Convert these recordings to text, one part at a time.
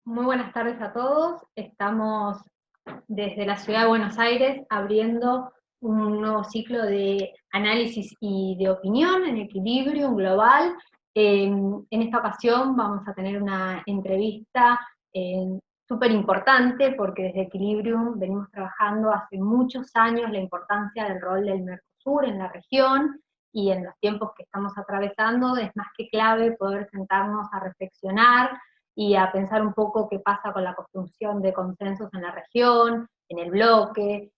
Muy buenas tardes a todos. Estamos desde la ciudad de Buenos Aires abriendo un nuevo ciclo de análisis y de opinión en Equilibrium Global. En esta ocasión vamos a tener una entrevista súper importante porque desde Equilibrium venimos trabajando hace muchos años la importancia del rol del Mercosur en la región, y en los tiempos que estamos atravesando es más que clave poder sentarnos a reflexionar y a pensar un poco qué pasa con la construcción de consensos en la región, en el bloque,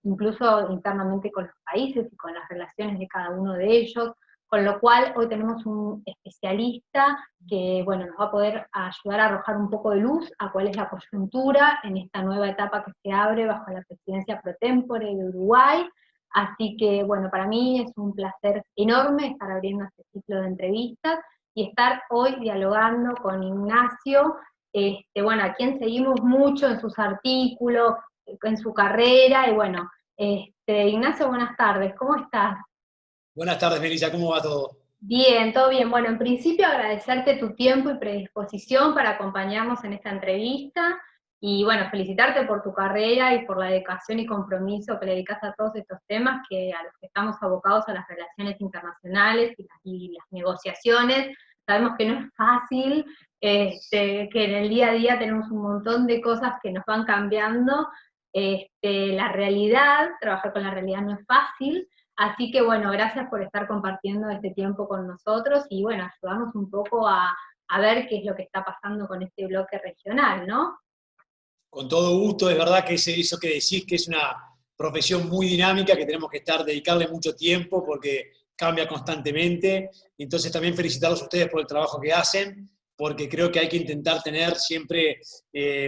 incluso internamente con los países y con las relaciones de cada uno de ellos, con lo cual hoy tenemos un especialista que, bueno, nos va a poder ayudar a arrojar un poco de luz a cuál es la coyuntura en esta nueva etapa que se abre bajo la presidencia pro tempore de Uruguay. Así que, bueno, para mí es un placer enorme estar abriendo este ciclo de entrevistas y estar hoy dialogando con Ignacio, bueno, a quien seguimos mucho en sus artículos, en su carrera, y bueno, Ignacio, buenas tardes, ¿cómo estás? Buenas tardes, Melissa, ¿cómo va todo? Bien, todo bien. Bueno, en principio agradecerte tu tiempo y predisposición para acompañarnos en esta entrevista, y bueno, felicitarte por tu carrera y por la dedicación y compromiso que le dedicas a todos estos temas a los que estamos abocados, a las relaciones internacionales y las negociaciones. Sabemos que no es fácil, que en el día a día tenemos un montón de cosas que nos van cambiando. La realidad, trabajar con la realidad no es fácil. Así que bueno, gracias por estar compartiendo este tiempo con nosotros y bueno, ayudarnos un poco a ver qué es lo que está pasando con este bloque regional, ¿no? Con todo gusto, es verdad que eso que decís que es una profesión muy dinámica, que tenemos que dedicarle mucho tiempo porque cambia constantemente. Entonces también felicitarlos a ustedes por el trabajo que hacen, porque creo que hay que intentar tener siempre,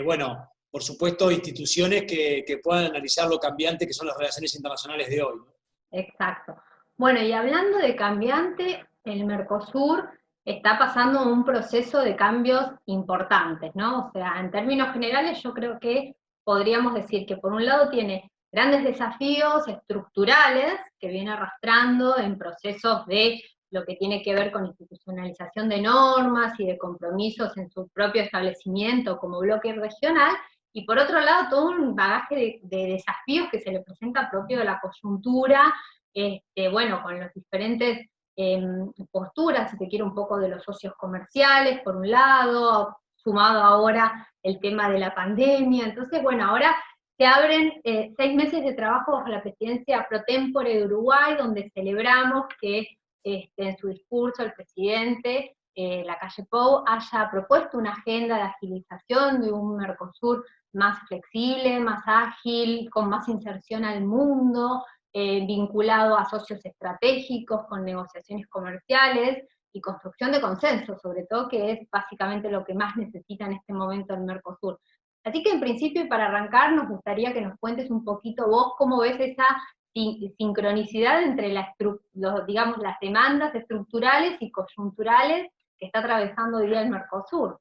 bueno, por supuesto, instituciones que puedan analizar lo cambiante que son las relaciones internacionales de hoy, ¿no? Exacto. Bueno, y hablando de cambiante, el Mercosur está pasando un proceso de cambios importantes, ¿no? O sea, en términos generales yo creo que podríamos decir que por un lado tiene grandes desafíos estructurales que viene arrastrando en procesos de lo que tiene que ver con institucionalización de normas y de compromisos en su propio establecimiento como bloque regional, y por otro lado todo un bagaje de desafíos que se le presenta propio de la coyuntura, bueno, con las diferentes posturas, si se quiere, un poco de los socios comerciales, por un lado, sumado ahora el tema de la pandemia. Entonces, bueno, ahora se abren 6 meses de trabajo bajo la presidencia pro tempore de Uruguay, donde celebramos que en su discurso el presidente Lacalle Pou haya propuesto una agenda de agilización de un Mercosur más flexible, más ágil, con más inserción al mundo, vinculado a socios estratégicos, con negociaciones comerciales y construcción de consenso, sobre todo, que es básicamente lo que más necesita en este momento el Mercosur. Así que en principio, y para arrancar, nos gustaría que nos cuentes un poquito vos cómo ves esa sincronicidad entre digamos, las demandas estructurales y coyunturales que está atravesando hoy día el Mercosur.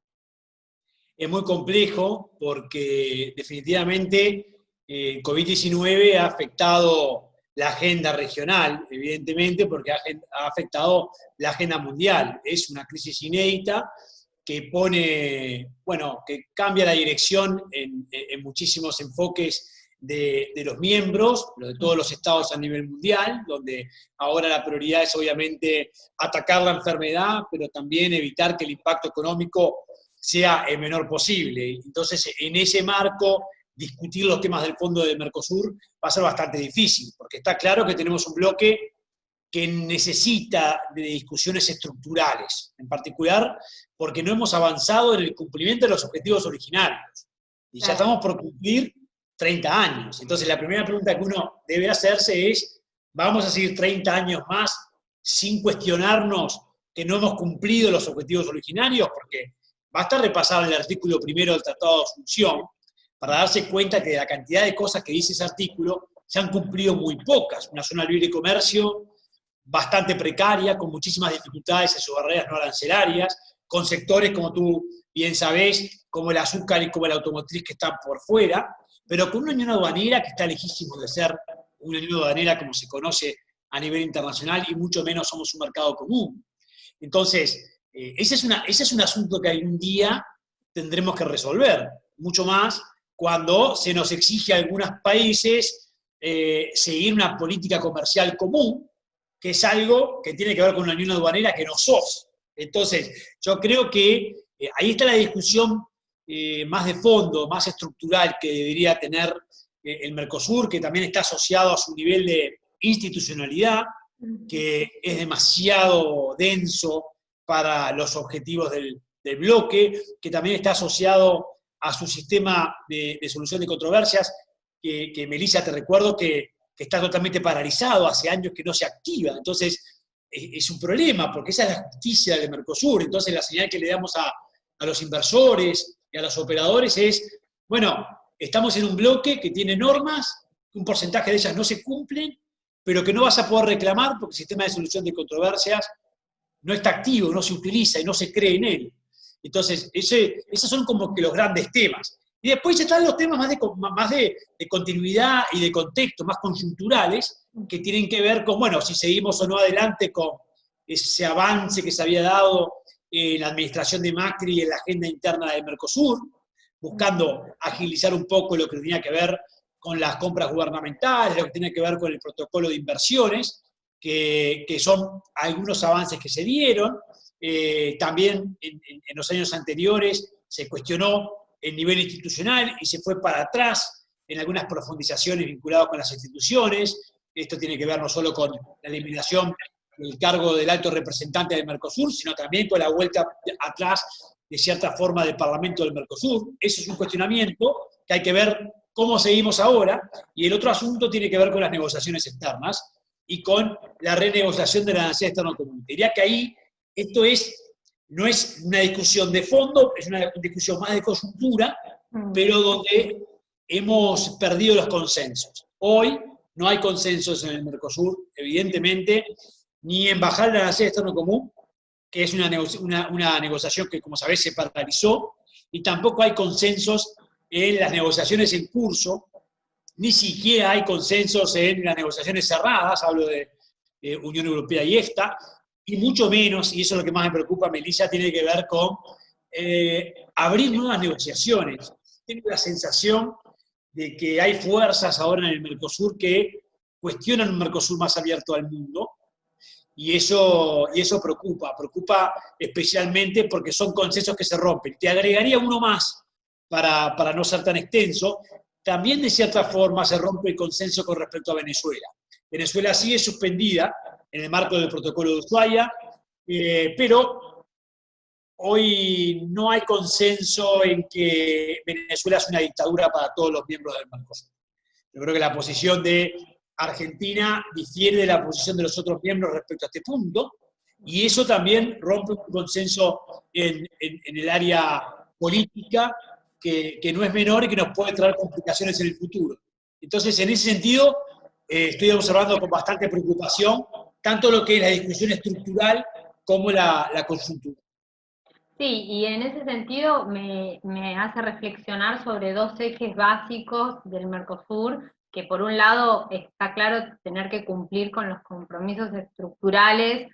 Es muy complejo porque definitivamente COVID-19 ha afectado la agenda regional, evidentemente, porque ha afectado la agenda mundial. Es una crisis inédita que pone, bueno, que cambia la dirección en muchísimos enfoques de los miembros, de todos los estados a nivel mundial, donde ahora la prioridad es obviamente atacar la enfermedad, pero también evitar que el impacto económico sea el menor posible. Entonces, en ese marco, discutir los temas del fondo de Mercosur va a ser bastante difícil, porque está claro que tenemos un bloque que necesita de discusiones estructurales, en particular porque no hemos avanzado en el cumplimiento de los objetivos originarios. Y ya estamos por cumplir 30 años. Entonces, la primera pregunta que uno debe hacerse es, ¿vamos a seguir 30 años más sin cuestionarnos que no hemos cumplido los objetivos originarios? Porque basta repasar el artículo primero del Tratado de Asunción para darse cuenta que de la cantidad de cosas que dice ese artículo se han cumplido muy pocas. Una zona libre de comercio bastante precaria, con muchísimas dificultades en sus barreras no arancelarias, con sectores, como tú bien sabés, como el azúcar y como el automotriz que están por fuera, pero con una unión aduanera que está lejísimo de ser una unión aduanera como se conoce a nivel internacional, y mucho menos somos un mercado común. Entonces, ese es un asunto que algún día tendremos que resolver, mucho más cuando se nos exige a algunos países seguir una política comercial común, que es algo que tiene que ver con una unión aduanera que no sos. Entonces, yo creo que ahí está la discusión más de fondo, más estructural que debería tener el Mercosur, que también está asociado a su nivel de institucionalidad, que es demasiado denso para los objetivos del bloque, que también está asociado a su sistema de solución de controversias, que Melissa, te recuerdo que está totalmente paralizado, hace años que no se activa. Entonces, es un problema, porque esa es la justicia del Mercosur. Entonces, la señal que le damos a los inversores y a los operadores es, bueno, estamos en un bloque que tiene normas, un porcentaje de ellas no se cumplen, pero que no vas a poder reclamar porque el sistema de solución de controversias no está activo, no se utiliza y no se cree en él. Entonces, esos son como que los grandes temas. Y después están los temas más de continuidad y de contexto, más conjunturales, que tienen que ver con, bueno, si seguimos o no adelante con ese avance que se había dado en la administración de Macri en la agenda interna del Mercosur, buscando agilizar un poco lo que tenía que ver con las compras gubernamentales, lo que tiene que ver con el protocolo de inversiones, que son algunos avances que se dieron. También en los años anteriores se cuestionó el nivel institucional y se fue para atrás en algunas profundizaciones vinculadas con las instituciones. Esto tiene que ver no solo con la eliminación del cargo del alto representante del Mercosur, sino también con la vuelta atrás, de cierta forma, del Parlamento del Mercosur. Eso es un cuestionamiento que hay que ver cómo seguimos ahora. Y el otro asunto tiene que ver con las negociaciones externas y con la renegociación de la necesidad externa común. Diría que ahí esto no es una discusión de fondo, es una discusión más de coyuntura, pero donde hemos perdido los consensos. Hoy no hay consensos en el Mercosur, evidentemente, ni en bajar la necesidad externa común, que es una negociación que, como sabés, se paralizó, y tampoco hay consensos en las negociaciones en curso, ni siquiera hay consensos en las negociaciones cerradas, hablo de Unión Europea y EFTA, y mucho menos, y eso es lo que más me preocupa, Melissa, tiene que ver con abrir nuevas negociaciones. Tengo la sensación de que hay fuerzas ahora en el Mercosur que cuestionan un Mercosur más abierto al mundo, y eso preocupa especialmente porque son consensos que se rompen. Te agregaría uno más para no ser tan extenso. También, de cierta forma, se rompe el consenso con respecto a Venezuela. Venezuela sigue suspendida en el marco del protocolo de Ushuaia, pero hoy no hay consenso en que Venezuela es una dictadura para todos los miembros del Mercosur. Yo creo que la posición de Argentina difiere de la posición de los otros miembros respecto a este punto, y eso también rompe un consenso en el área política que no es menor y que nos puede traer complicaciones en el futuro. Entonces, en ese sentido, estoy observando con bastante preocupación tanto lo que es la discusión estructural como la coyuntura. Sí, y en ese sentido me hace reflexionar sobre dos ejes básicos del Mercosur, que por un lado está claro tener que cumplir con los compromisos estructurales,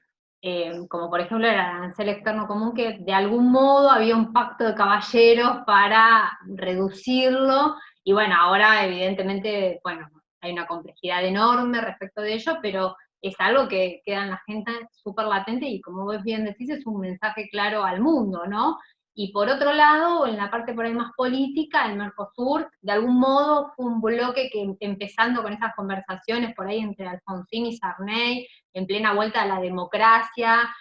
como por ejemplo el arancel externo común, que de algún modo había un pacto de caballeros para reducirlo, y bueno, ahora evidentemente, bueno, hay una complejidad enorme respecto de ello, pero es algo que queda en la gente súper latente y, como vos bien decís, es un mensaje claro al mundo, ¿no? Y por otro lado, en la parte por ahí más política, el Mercosur, de algún modo, fue un bloque que, empezando con esas conversaciones por ahí entre Alfonsín y Sarney, en plena vuelta a la democracia,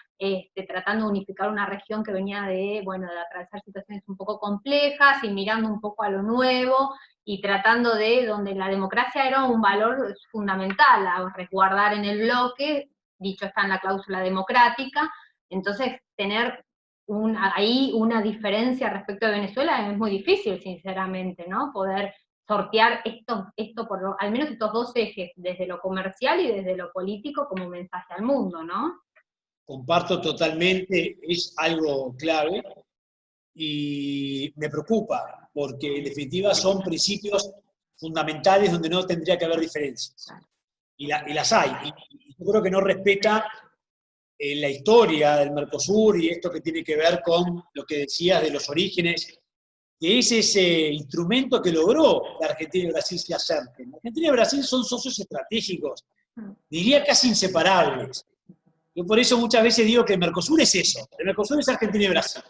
tratando de unificar una región que venía de atravesar situaciones un poco complejas y mirando un poco a lo nuevo, y tratando de, donde la democracia era un valor fundamental a resguardar en el bloque, dicho está en la cláusula democrática. Entonces tener ahí una diferencia respecto de Venezuela es muy difícil, sinceramente, ¿no? Poder sortear al menos estos dos ejes, desde lo comercial y desde lo político, como mensaje al mundo, ¿no? Comparto totalmente, es algo clave y me preocupa, porque en definitiva son principios fundamentales donde no tendría que haber diferencias. Y las hay. Y yo creo que no respeta la historia del Mercosur y esto que tiene que ver con lo que decías de los orígenes que es ese instrumento que logró que Argentina y Brasil se acerquen. Argentina y Brasil son socios estratégicos, diría casi inseparables. Yo por eso muchas veces digo que el Mercosur es eso. El Mercosur es Argentina y Brasil.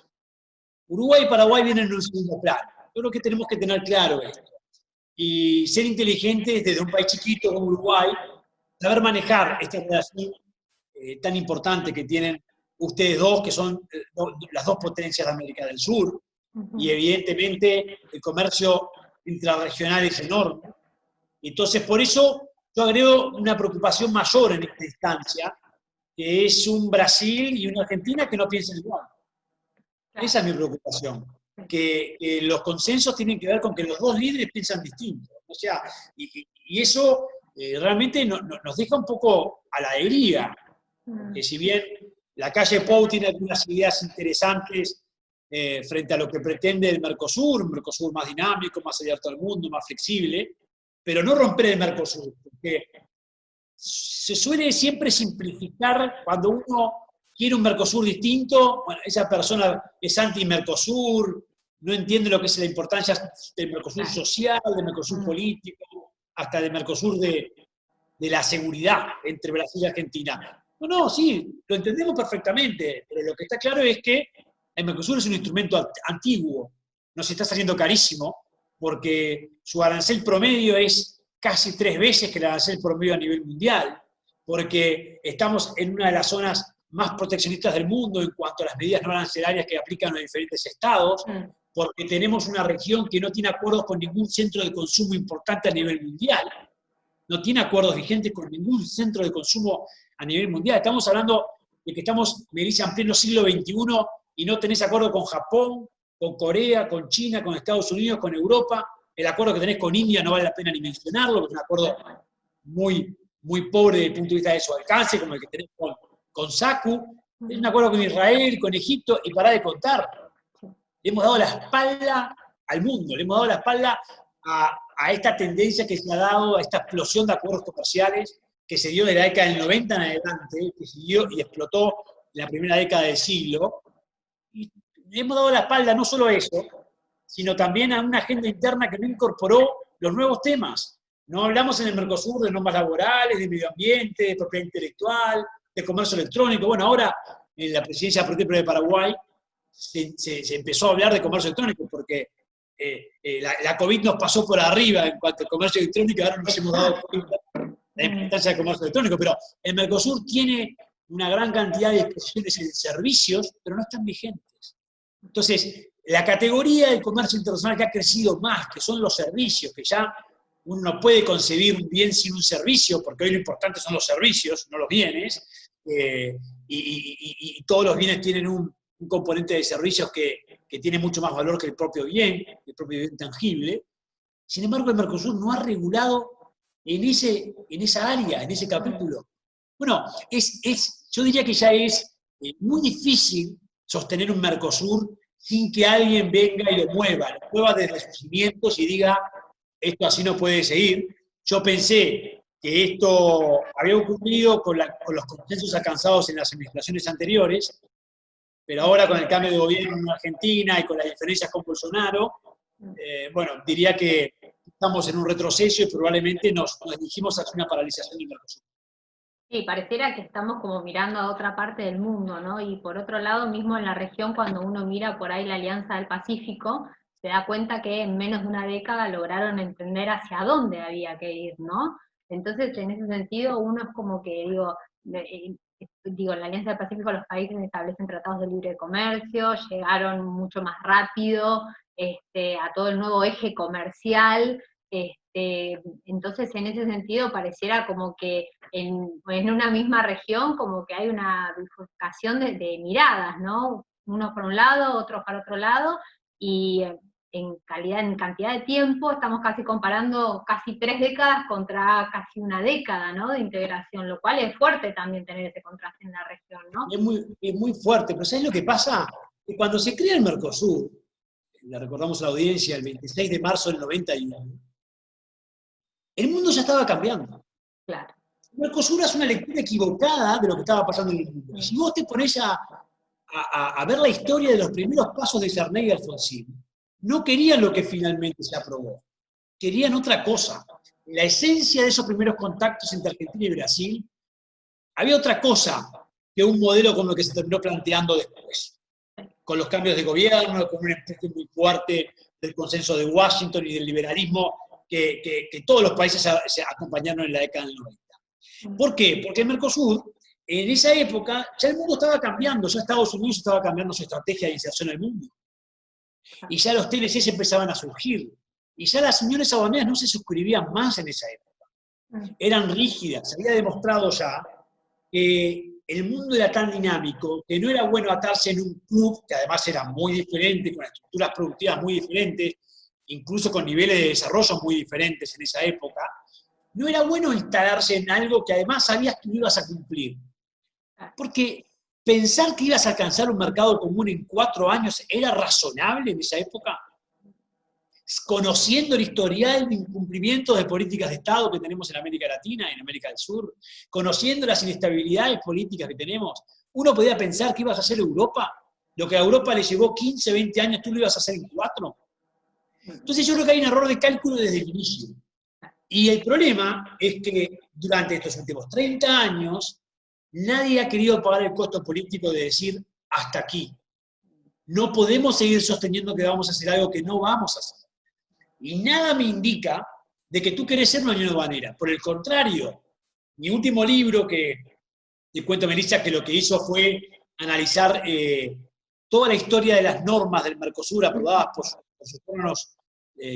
Uruguay y Paraguay vienen en un segundo plano. Yo creo que tenemos que tener claro esto. Y ser inteligentes desde un país chiquito como Uruguay, saber manejar esta relación tan importante que tienen ustedes dos, que son las dos potencias de América del Sur, y evidentemente el comercio intrarregional es enorme. Entonces, por eso yo agrego una preocupación mayor en esta instancia, que es un Brasil y una Argentina que no piensen igual. Esa es mi preocupación, que los consensos tienen que ver con que los dos líderes piensan distinto. O sea, y eso realmente nos deja un poco a la deriva, que si bien la calle Pou tiene algunas ideas interesantes frente a lo que pretende el Mercosur, un Mercosur más dinámico, más abierto al mundo, más flexible, pero no romper el Mercosur, porque se suele siempre simplificar cuando uno quiere un Mercosur distinto, bueno, esa persona es anti-Mercosur, no entiende lo que es la importancia del Mercosur social, del Mercosur político, hasta del Mercosur de la seguridad entre Brasil y Argentina. No, sí, lo entendemos perfectamente, pero lo que está claro es que el Mercosur es un instrumento antiguo, nos está saliendo carísimo, porque su arancel promedio es casi 3 veces que el arancel promedio a nivel mundial, porque estamos en una de las zonas más proteccionistas del mundo en cuanto a las medidas no arancelarias que aplican los diferentes estados, porque tenemos una región que no tiene acuerdos con ningún centro de consumo importante a nivel mundial, no tiene acuerdos vigentes con ningún centro de consumo a nivel mundial. Estamos hablando de que estamos, me dicen, en pleno siglo XXI y no tenés acuerdo con Japón, con Corea, con China, con Estados Unidos, con Europa. El acuerdo que tenés con India no vale la pena ni mencionarlo, porque es un acuerdo muy, muy pobre desde el punto de vista de su alcance, como el que tenés con SACU. Es un acuerdo con Israel, con Egipto, y pará de contar. Le hemos dado la espalda al mundo, le hemos dado la espalda a esta tendencia que se ha dado, a esta explosión de acuerdos comerciales que se dio de la década del 90 en adelante, que siguió y explotó en la primera década del siglo. Y le hemos dado la espalda no solo a eso, sino también a una agenda interna que no incorporó los nuevos temas. No hablamos en el Mercosur de normas laborales, de medio ambiente, de propiedad intelectual, de comercio electrónico. Bueno, ahora en la presidencia de Paraguay se empezó a hablar de comercio electrónico porque la COVID nos pasó por arriba en cuanto al comercio electrónico, ahora nos hemos dado cuenta de la importancia del comercio electrónico, pero el Mercosur tiene una gran cantidad de expresiones en servicios, pero no están vigentes. Entonces, la categoría del comercio internacional que ha crecido más, que son los servicios, que ya uno no puede concebir un bien sin un servicio, porque hoy lo importante son los servicios, no los bienes, y todos los bienes tienen un componente de servicios que tiene mucho más valor que el propio bien tangible. Sin embargo, el Mercosur no ha regulado en esa área, en ese capítulo. Bueno, yo diría que ya es muy difícil sostener un Mercosur sin que alguien venga y lo mueva desde sus cimientos y diga, esto así no puede seguir. Yo pensé que esto había ocurrido con los consensos alcanzados en las administraciones anteriores, pero ahora con el cambio de gobierno en Argentina y con las diferencias con Bolsonaro, bueno, diría que estamos en un retroceso y probablemente nos dirigimos hacia una paralización del Mercosur. Sí, pareciera que estamos como mirando a otra parte del mundo, ¿no? Y por otro lado, mismo en la región, cuando uno mira por ahí la Alianza del Pacífico, se da cuenta que en menos de una década lograron entender hacia dónde había que ir, ¿no? Entonces, en ese sentido, uno es como que, en la Alianza del Pacífico los países establecen tratados de libre comercio, llegaron mucho más rápido a todo el nuevo eje comercial. Entonces, en ese sentido, pareciera como que en una misma región como que hay una bifurcación de miradas, ¿no? Unos por un lado, otros para otro lado, y en cantidad de tiempo estamos casi comparando casi 3 décadas contra casi una década, ¿no? De integración, lo cual es fuerte también tener ese contraste en la región, ¿no? Es muy fuerte, pero ¿sabes lo que pasa? Que cuando se crea el Mercosur, le recordamos a la audiencia, el 26 de marzo del 91, el mundo ya estaba cambiando. Claro. El Mercosur es una lectura equivocada de lo que estaba pasando en el mundo. Y si vos te pones a ver la historia de los primeros pasos de Sarney y Alfonsín, no querían lo que finalmente se aprobó, querían otra cosa. La esencia de esos primeros contactos entre Argentina y Brasil, había otra cosa que un modelo como el que se terminó planteando después, con los cambios de gobierno, con un empuje muy fuerte del consenso de Washington y del liberalismo que todos los países se acompañaron en la década del 90. ¿Por qué? Porque el Mercosur, en esa época, ya el mundo estaba cambiando, ya Estados Unidos estaba cambiando su estrategia de inserción al mundo. Y ya los TLCs empezaban a surgir. Y ya las uniones aduaneras no se suscribían más en esa época. Eran rígidas. Se había demostrado ya que el mundo era tan dinámico que no era bueno atarse en un club, que además era muy diferente, con estructuras productivas muy diferentes, incluso con niveles de desarrollo muy diferentes en esa época. No era bueno instalarse en algo que además sabías que no ibas a cumplir. Porque pensar que ibas a alcanzar un mercado común en 4 años era razonable en esa época. Conociendo el historial de incumplimientos de políticas de Estado que tenemos en América Latina y en América del Sur, conociendo las inestabilidades políticas que tenemos, uno podía pensar que ibas a hacer Europa. Lo que a Europa le llevó 15, 20 años, tú lo ibas a hacer en 4. Entonces yo creo que hay un error de cálculo desde el inicio. Y el problema es que durante estos últimos 30 años, nadie ha querido pagar el costo político de decir, hasta aquí. No podemos seguir sosteniendo que vamos a hacer algo que no vamos a hacer. Y nada me indica de que tú querés ser una unión aduanera. Por el contrario, mi último libro, que te cuento, Melissa, que lo que hizo fue analizar toda la historia de las normas del Mercosur aprobadas por sus órganos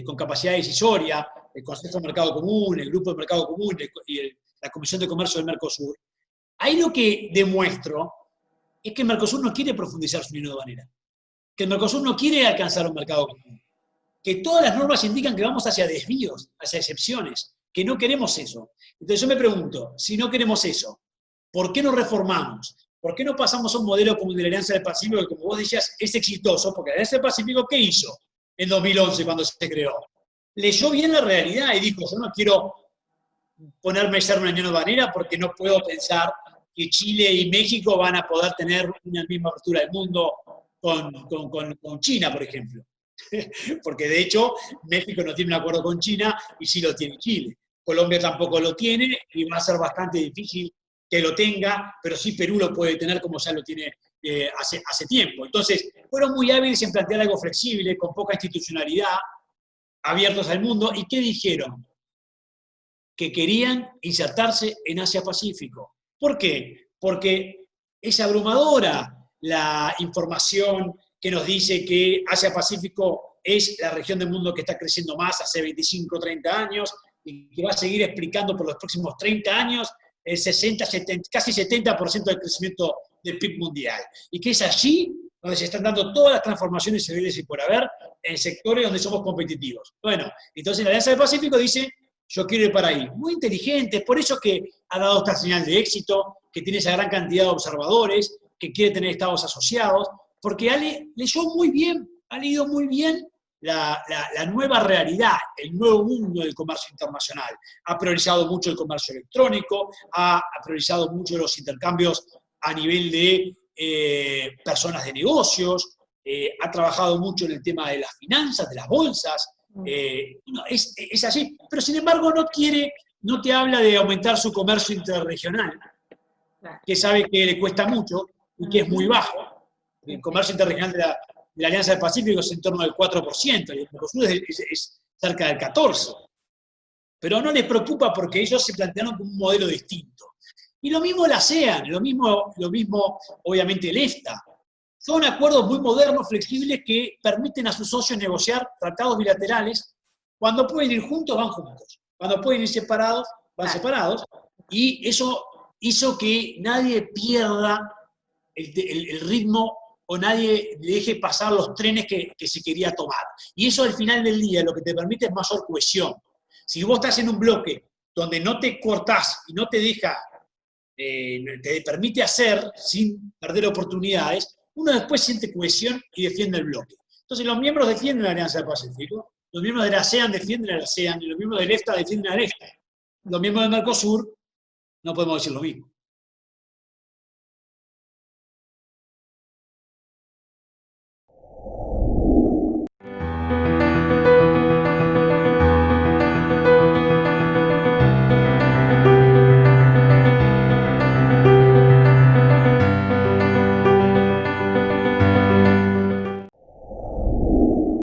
con capacidad decisoria, el Consejo de Mercado Común, el Grupo de Mercado Común y la Comisión de Comercio del Mercosur. Ahí lo que demuestro es que el Mercosur no quiere profundizar su unión aduanera, que el Mercosur no quiere alcanzar un mercado común, que todas las normas indican que vamos hacia desvíos, hacia excepciones, que no queremos eso. Entonces yo me pregunto, si no queremos eso, ¿por qué no reformamos? ¿Por qué no pasamos a un modelo como el de la Alianza del Pacífico, que como vos decías, es exitoso? Porque la Alianza del Pacífico, ¿qué hizo en 2011 cuando se creó? Leyó bien la realidad y dijo, yo no quiero ponerme a ser una unión aduanera porque no puedo pensar que Chile y México van a poder tener una misma apertura del mundo con China, por ejemplo. Porque de hecho México no tiene un acuerdo con China y sí lo tiene Chile. Colombia tampoco lo tiene y va a ser bastante difícil que lo tenga, pero sí Perú lo puede tener como ya lo tiene hace tiempo. Entonces, fueron muy hábiles en plantear algo flexible, con poca institucionalidad, abiertos al mundo. ¿Y qué dijeron? Que querían insertarse en Asia-Pacífico. ¿Por qué? Porque es abrumadora la información que nos dice que Asia-Pacífico es la región del mundo que está creciendo más hace 25, 30 años y que va a seguir explicando por los próximos 30 años el 60, 70, casi 70% del crecimiento del PIB mundial. Y que es allí donde se están dando todas las transformaciones civiles y por haber en sectores donde somos competitivos. Bueno, entonces la Alianza del Pacífico dice, yo quiero ir para ahí. Muy inteligente, es por eso que ha dado esta señal de éxito, que tiene esa gran cantidad de observadores, que quiere tener estados asociados, porque leyó muy bien, ha leído muy bien la nueva realidad, el nuevo mundo del comercio internacional. Ha priorizado mucho el comercio electrónico, ha priorizado mucho los intercambios a nivel de personas de negocios, ha trabajado mucho en el tema de las finanzas, de las bolsas. Es así, pero sin embargo no te habla de aumentar su comercio interregional, que sabe que le cuesta mucho y que es muy bajo. El comercio interregional de la Alianza del Pacífico es en torno del 4%, y el Mercosur es cerca del 14%. Pero no les preocupa porque ellos se plantearon como un modelo distinto. Y lo mismo la ASEAN, lo mismo obviamente el EFTA. Son acuerdos muy modernos, flexibles, que permiten a sus socios negociar tratados bilaterales. Cuando pueden ir juntos, van juntos. Cuando pueden ir separados, van separados. Y eso hizo que nadie pierda el ritmo o nadie le deje pasar los trenes que se quería tomar. Y eso al final del día lo que te permite es mayor cohesión. Si vos estás en un bloque donde no te cortás y no te deja, te permite hacer sin perder oportunidades, uno después siente cohesión y defiende el bloque. Entonces los miembros defienden la Alianza del Pacífico, los miembros de la ASEAN defienden a la ASEAN y los miembros del EFTA defienden al EFTA. Los miembros del Mercosur no podemos decir lo mismo.